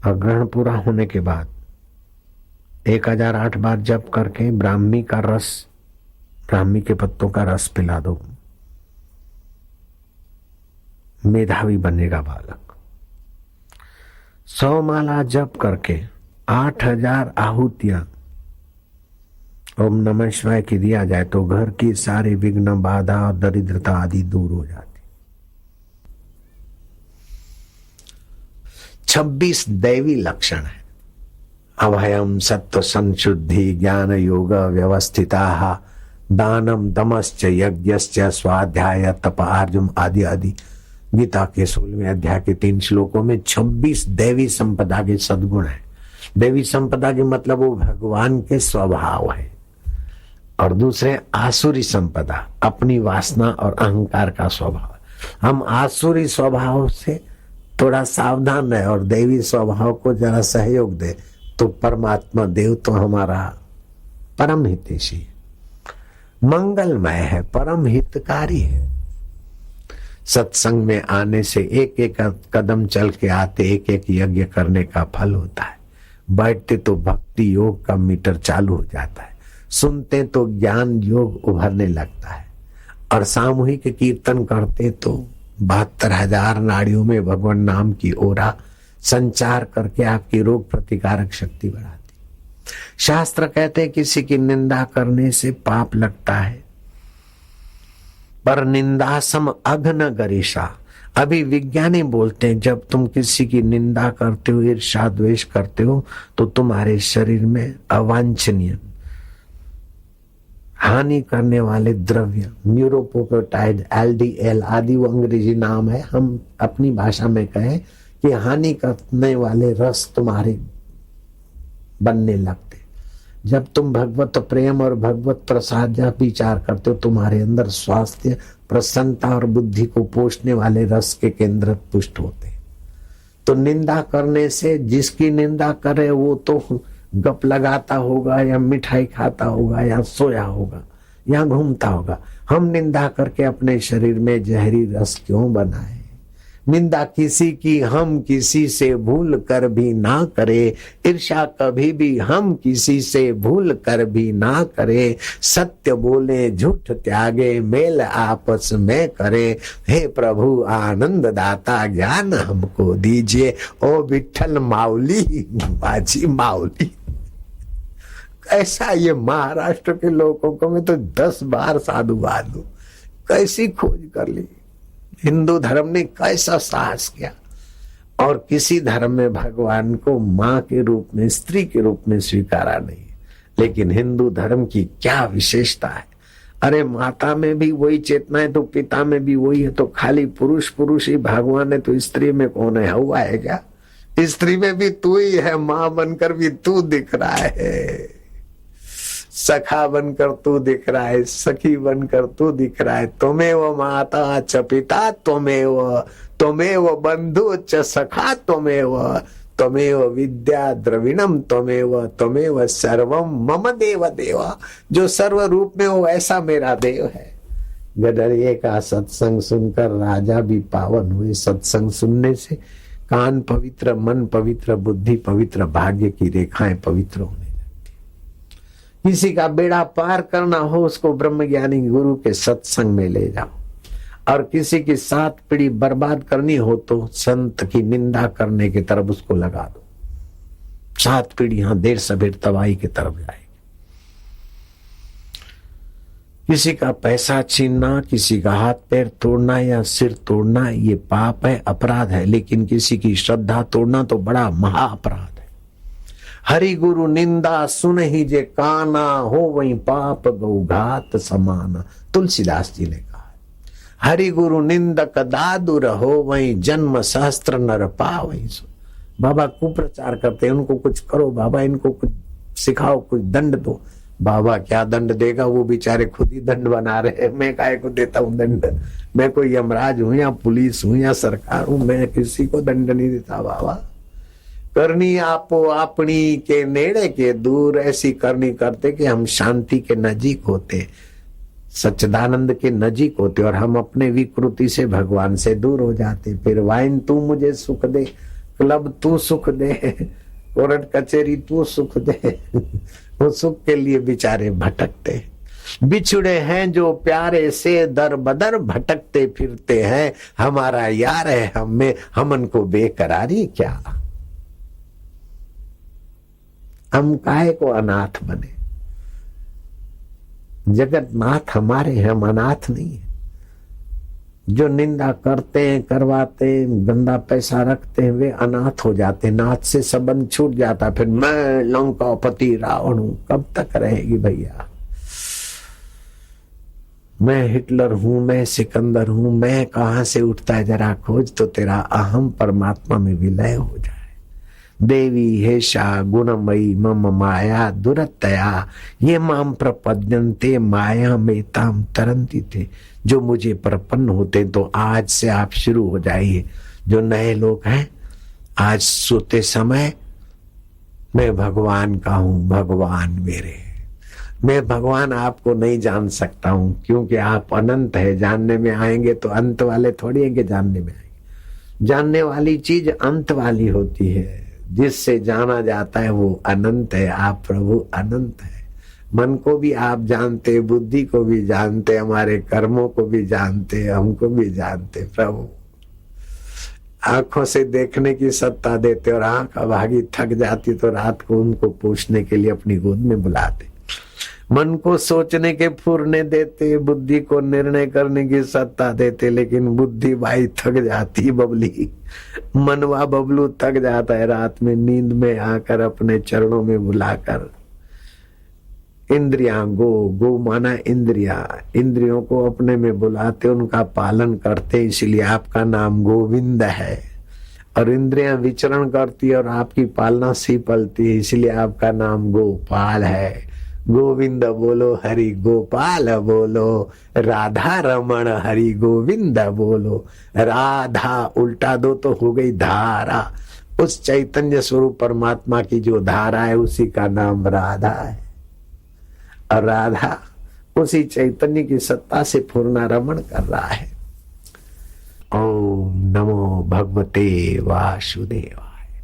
S1: और ग्रहण पूरा होने के बाद 1008 बार जप करके ब्राह्मी का रस, ब्राह्मी के पत्तों का रस पिला दो। मेधावी बनेगा बालक। 100 माला जप करके 8000 आहुतियां ओम नमः शिवाय की दिया जाए तो घर की सारी विघ्न, बाधा और दरिद्रता आदि दूर हो जाती। 26 दैवी लक्षण है। अभयम, सत्व, संशुद्धि, ज्ञान, योग, व्यवस्थिता, दानम, दमश्च, यज्ञश्च, स्वाध्याय, तप, आर्जुम आदि आदि गीता के 16वें अध्याय के 3 श्लोकों में 26 दैवी संपदा के सद्गुण है। दैवी संपदा के मतलब वो भगवान के स्वभाव है, और दूसरे आसुरी संपदा अपनी वासना और अहंकार का स्वभाव। हम आसुरी स्वभाव से थोड़ा सावधान रहे और दैवी स्वभाव को जरा सहयोग दे तो परमात्मा देव तो हमारा परम हितैषी है, मंगलमय है, परम हितकारी है। सत्संग में आने से एक एक कदम चल के आते एक एक यज्ञ करने का फल होता है। बैठते तो भक्ति योग का मीटर चालू हो जाता है, सुनते तो ज्ञान योग उभरने लगता है, और सामूहिक कीर्तन करते तो 72,000 नाड़ियों में भगवान नाम की ओरा संचार करके आपकी रोग प्रतिकारक शक्ति बढ़ाती। शास्त्र कहते हैं किसी की निंदा करने से पाप लगता है, पर निंदासम अघ्न गरिषा। अभी विज्ञानी बोलते हैं जब तुम किसी की निंदा करते हो, ईर्ष्या द्वेष करते हो, तो तुम्हारे शरीर में अवांछनीय हानि करने वाले द्रव्य न्यूरोपेप्टाइड LDL आदि वो अंग्रेजी नाम है, हम अपनी भाषा में कहें कि हानि करने वाले रस तुम्हारे बनने लगते। जब तुम भगवत प्रेम और भगवत प्रसाद जब विचार करते हो, तुम्हारे अंदर स्वास्थ्य, प्रसन्नता और बुद्धि को पोषने वाले रस के केंद्र पुष्ट होते। तो निंदा करने से जिसकी निंदा करे वो तो गप लगाता होगा या मिठाई खाता होगा या सोया होगा या घूमता होगा। हम निंदा करके अपने शरीर में जहरी रस क्यों बनाए? निंदा किसी की हम किसी से भूल कर भी ना करे, ईर्ष्या कभी भी हम किसी से भूल कर भी ना करे, सत्य बोले झूठ त्यागे मेल आपस में करे, हे प्रभु आनंद दाता ज्ञान हमको दीजिए, ओ विठल माउली बाजी माउली। ऐसा ये महाराष्ट्र के लोगों को मैं तो 10 बार साधुवाद दूं, कैसी खोज कर ली। हिंदू धर्म ने कैसा साहस किया, और किसी धर्म में भगवान को माँ के रूप में, स्त्री के रूप में स्वीकारा नहीं, लेकिन हिंदू धर्म की क्या विशेषता है। अरे माता में भी वही चेतना है तो पिता में भी वही है, तो खाली पुरुष पुरुष ही भगवान है तो स्त्री में कौन है? हुआ है क्या? स्त्री में भी तू ही है, माँ बनकर भी तू दिख रहा है, सखा बनकर तू दिख रहा है, सखी बनकर तू दिख रहा है। त्वमेव माता च पिता त्वमेव बंधु च सखा त्वमेव विद्या द्रविणम त्वमेव सर्वम मम देव देवा। जो सर्व रूप में हो ऐसा मेरा देव है। गडरिये का सत्संग सुनकर राजा भी पावन हुए। सत्संग सुनने से कान पवित्र, मन पवित्र, बुद्धि पवित्र, भाग्य की रेखाएं पवित्र होने। किसी का बेड़ा पार करना हो उसको ब्रह्मज्ञानी गुरु के सत्संग में ले जाओ, और किसी की 7 पीढ़ी बर्बाद करनी हो तो संत की निंदा करने की तरफ उसको लगा दो। 7 पीढ़ियां देर सबेर तबाही की तरफ जाएगी। किसी का पैसा छीनना, किसी का हाथ पैर तोड़ना या सिर तोड़ना ये पाप है, अपराध है, लेकिन किसी की श्रद्धा तोड़ना तो बड़ा महा अपराध है। हरि गुरु निंदा सुन ही जे काना, हो वही पाप गौघात समाना। तुलसीदास जी ने कहा, हरि गुरु निंदक दादुर हो वही जन्म सहस्त्र नर पावई। बाबा कुप्रचार करते हैं, उनको कुछ करो बाबा, इनको कुछ सिखाओ, कुछ दंड दो। बाबा क्या दंड देगा, वो बेचारे खुद ही दंड बना रहे हैं। मैं काहे को देता हूँ दंड? मैं कोई यमराज हूं या पुलिस हूं या सरकार हूं? मैं किसी को दंड नहीं देता बाबा। करनी आपो अपनी के नेड़े के दूर, ऐसी करनी करते कि हम शांति के नजीक होते, सच्चिदानंद के नजीक होते, और हम अपने विकृति से भगवान से दूर हो जाते। फिर वाइन तू मुझे सुख दे, क्लब तू सुख दे, कोर्ट कचेरी तू सुख दे। वो सुख के लिए बेचारे भटकते। बिछुड़े हैं जो प्यारे से दर बदर भटकते फिरते हैं, हमारा यार है हमें, हमन को बेकरारी क्या। हम काहे को अनाथ बने? जगत नाथ हमारे हैं, हम अनाथ नहीं है। जो निंदा करते हैं, करवाते हैं, गंदा पैसा रखते हैं, वे अनाथ हो जाते हैं। नाथ से संबंध छूट जाता, फिर मैं लंकापति रावण हूं। कब तक रहेगी भैया? मैं हिटलर हूं, मैं सिकंदर हूं, मैं कहां से उठता है जरा खोज, तो तेरा अहम परमात्मा में विलय हो जाए। देवी हेषा गुणमयी मम माया दुरतया ये माम प्रपद्यन्ते माया में ताम तरंती थे। जो मुझे प्रपन्न होते तो आज से आप शुरू हो जाइए। जो नए लोग हैं, आज सोते समय मैं भगवान का हूं, भगवान मेरे। मैं भगवान आपको नहीं जान सकता हूं, क्योंकि आप अनंत है। जानने में आएंगे तो अंत वाले थोड़ी है कि जानने में आएंगे। जानने वाली चीज अंत वाली होती है, जिससे जाना जाता है वो अनंत है। आप प्रभु अनंत है। मन को भी आप जानते, बुद्धि को भी जानते, हमारे कर्मों को भी जानते, हमको भी जानते। प्रभु आंखों से देखने की सत्ता देते, और आंख अभागी थक जाती तो रात को उनको पूछने के लिए अपनी गोद में बुलाते। मन को सोचने के फुरने देते, बुद्धि को निर्णय करने की सत्ता देते, लेकिन बुद्धि भाई थक जाती, बबली मनवा बबलू थक जाता है। रात में नींद में आकर अपने चरणों में बुलाकर इंद्रियां, गो माना इंद्रिया, इंद्रियों को अपने में बुलाते, उनका पालन करते। इसलिए आपका नाम गोविंद है। और इंद्रियां विचरण करती है और आपकी पालना सी पलती है, इसलिए आपका नाम गोपाल है। गोविंद बोलो, हरि गोपाल बोलो, राधा रमण हरि गोविंद बोलो। राधा उल्टा दो तो हो गई धारा। उस चैतन्य स्वरूप परमात्मा की जो धारा है उसी का नाम राधा है। और राधा उसी चैतन्य की सत्ता से पूर्ण रमण कर रहा है। ओम नमो भगवते वासुदेवाय।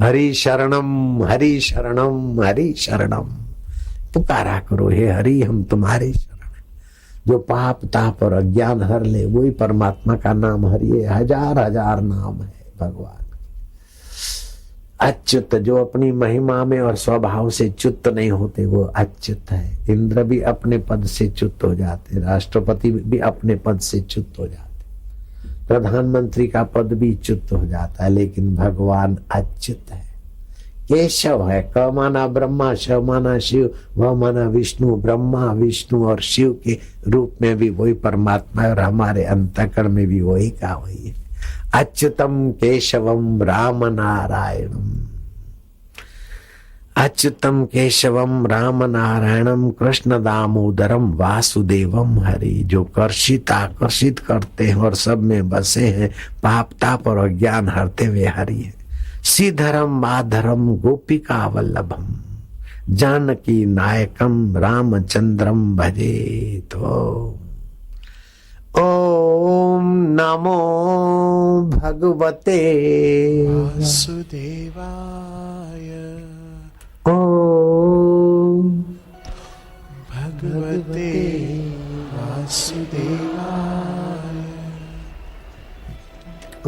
S1: हरि शरणम हरि शरणम हरि शरणम। पुकारा करो, हे हरि हम तुम्हारे शरण हैं। जो पाप ताप और अज्ञान हर ले वही परमात्मा का नाम हरि है। हजार हजार नाम है भगवान। अच्युत, जो अपनी महिमा में और स्वभाव से च्युत नहीं होते वो अच्युत है। इंद्र भी अपने पद से च्युत हो जाते, राष्ट्रपति भी अपने पद से च्युत हो जाते, प्रधानमंत्री का पद भी च्युत हो जाता है, लेकिन भगवान अच्युत है। केशव है, क माना ब्रह्मा, श माना शिव, व माना विष्णु। ब्रह्मा विष्णु और शिव के रूप में भी वही परमात्मा है और हमारे अंतःकरण में भी वही का वही है। अच्युतम केशवम राम नारायणम। अच्युतम केशवम राम नारायणम कृष्ण दामोदरम वासुदेवम हरि। जो कर्षित आकर्षित करते हैं और सब में बसे हैं, पाप ताप और अज्ञान हरते हुए हरि है। श्रीधरम माधरम गोपिका वल्लभम जानकी नायकम रामचंद्रम भजे। तो ओम नमो भगवते
S2: वासुदेवाय।
S1: ओम
S2: भगवते वासुदेवाय।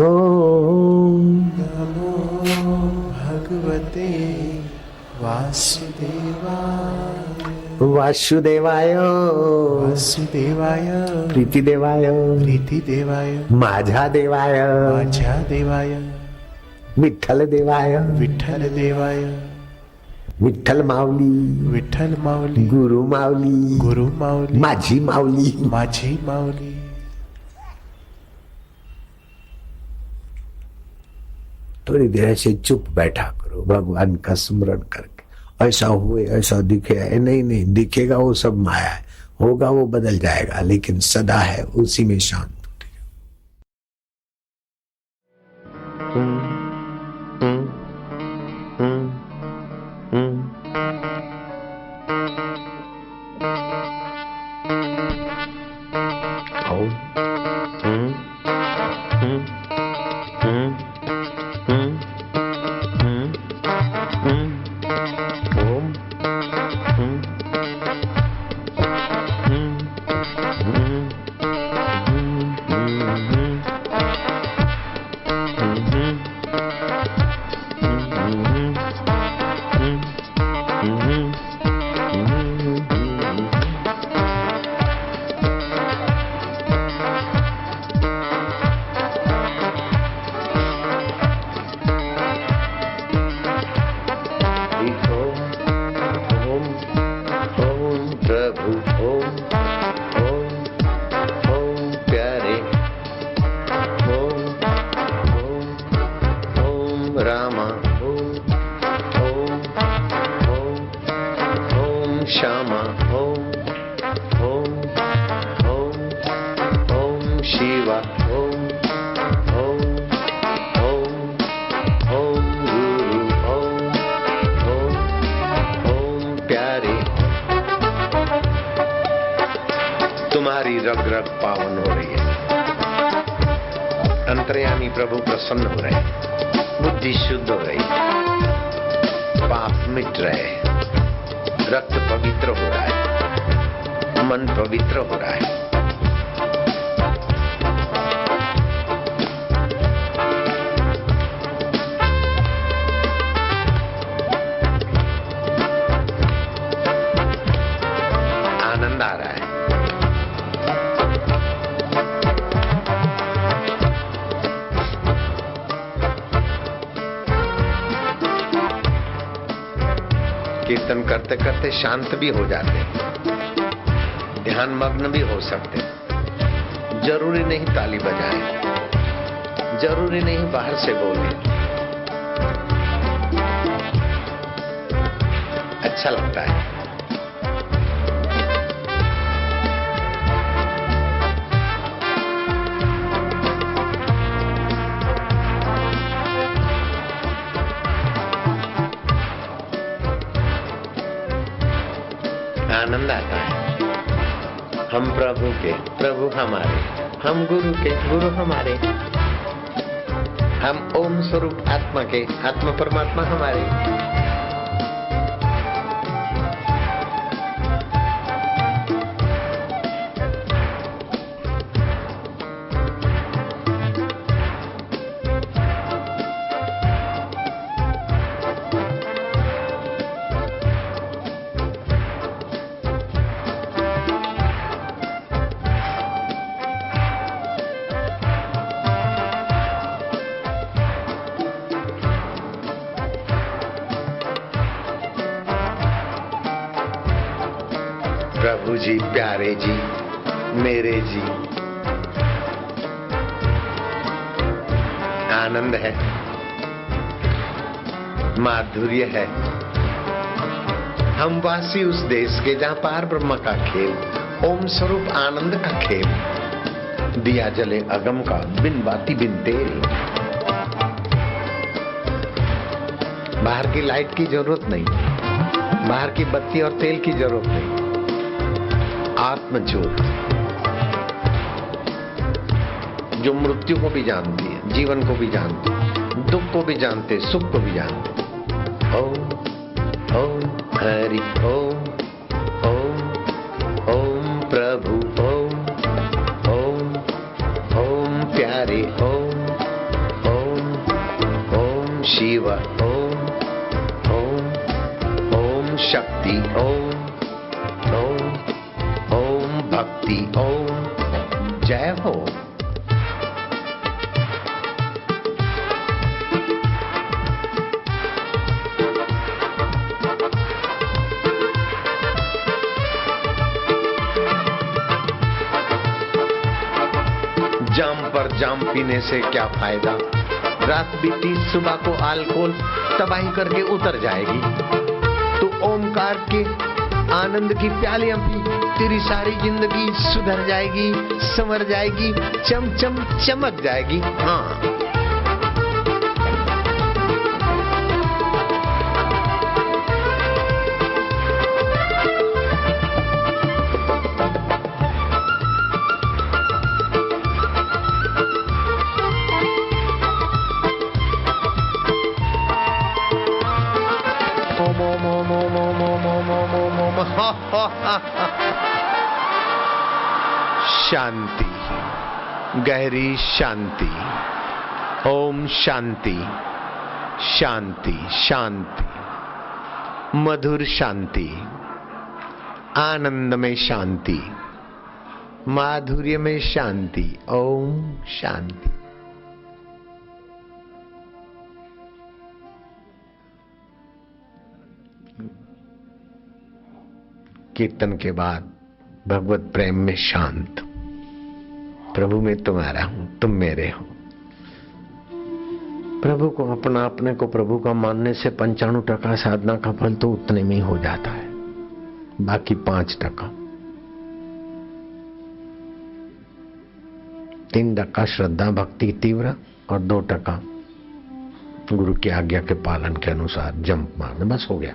S1: ओम
S2: नमो भगवते वासुदेवाय।
S1: वासुदेवाय
S2: वासुदेवाय
S1: प्रीति देवाय
S2: प्रीति देवाय
S1: माझा देवाय
S2: माझ्या देवाय
S1: विठ्ठल देवाय
S2: विठ्ठल देवाय
S1: विठ्ठल माऊली
S2: विठ्ठल माऊली
S1: गुरु माऊली
S2: गुरु माऊली
S1: माझी माऊली।
S2: माझी माऊली।
S1: थोड़ी देर ऐसे चुप बैठा करो, भगवान का स्मरण करके। ऐसा हुए, ऐसा दिखे, नहीं दिखेगा वो सब माया है, होगा वो बदल जाएगा, लेकिन सदा है उसी में शांत। श्यामा ओम ओम ओम ओम शिवा ओम ओम ओम ओम गुरु ओम ओम ओम प्यारे। तुम्हारी रग रग पावन हो रही है। अंतर्यामी प्रभु प्रसन्न हो रहे, बुद्धि शुद्ध हो रही, पाप मिट रहे, रक्त पवित्र हो रहा है, मन पवित्र हो रहा है। आनंद आ रहा है। कीर्तन करते करते शांत भी हो जाते हैं, ध्यान मग्न भी हो सकते हैं। जरूरी नहीं ताली बजाएं, जरूरी नहीं बाहर से बोलें, अच्छा लगता है। आनंद आता है। हम प्रभु के, प्रभु हमारे, हम गुरु के, गुरु हमारे, हम ओम स्वरूप आत्मा के, आत्मा परमात्मा हमारे। प्रभु जी, प्यारे जी, मेरे जी, आनंद है, माधुर्य है। हम वासी उस देश के जहां पार ब्रह्म का खेल, ओम स्वरूप आनंद का खेल, दिया जले अगम का, बिन बाती बिन तेरी। बाहर की लाइट की जरूरत नहीं, बाहर की बत्ती और तेल की जरूरत नहीं। आत्मज्योत जो मृत्यु को भी जानती है, जीवन को भी जानती है, दुख को भी जानते, सुख को भी जानते। ओम ओम हरि ओम ओम ओम प्रभु ओम ओम ओम प्यारे ओम ओम ओम शिव ओम ओम ओम शक्ति ओम ओम ओम भक्ति ओम। जय हो। जाम पर जाम पीने से क्या फायदा, रात बीती सुबह को अल्कोहल तबाही करके उतर जाएगी। तो ओमकार के आनंद की प्यालियां पी, तेरी सारी जिंदगी सुधर जाएगी, संवर जाएगी, चम चम चमक जाएगी। हाँ, शांति, गहरी शांति। ओम शांति, शांति, शांति, मधुर शांति, आनंद में शांति, माधुर्य में शांति। ओम शांति। कीर्तन के बाद भगवत प्रेम में शांत, प्रभु मैं तुम्हारा हूं, तुम मेरे हो। प्रभु को अपना, अपने को प्रभु का मानने से 95% साधना का फल तो उतने में ही हो जाता है। बाकी 5%। 3% श्रद्धा भक्ति तीव्र और 2% गुरु की आज्ञा के पालन के अनुसार जंप मारना, बस हो गया।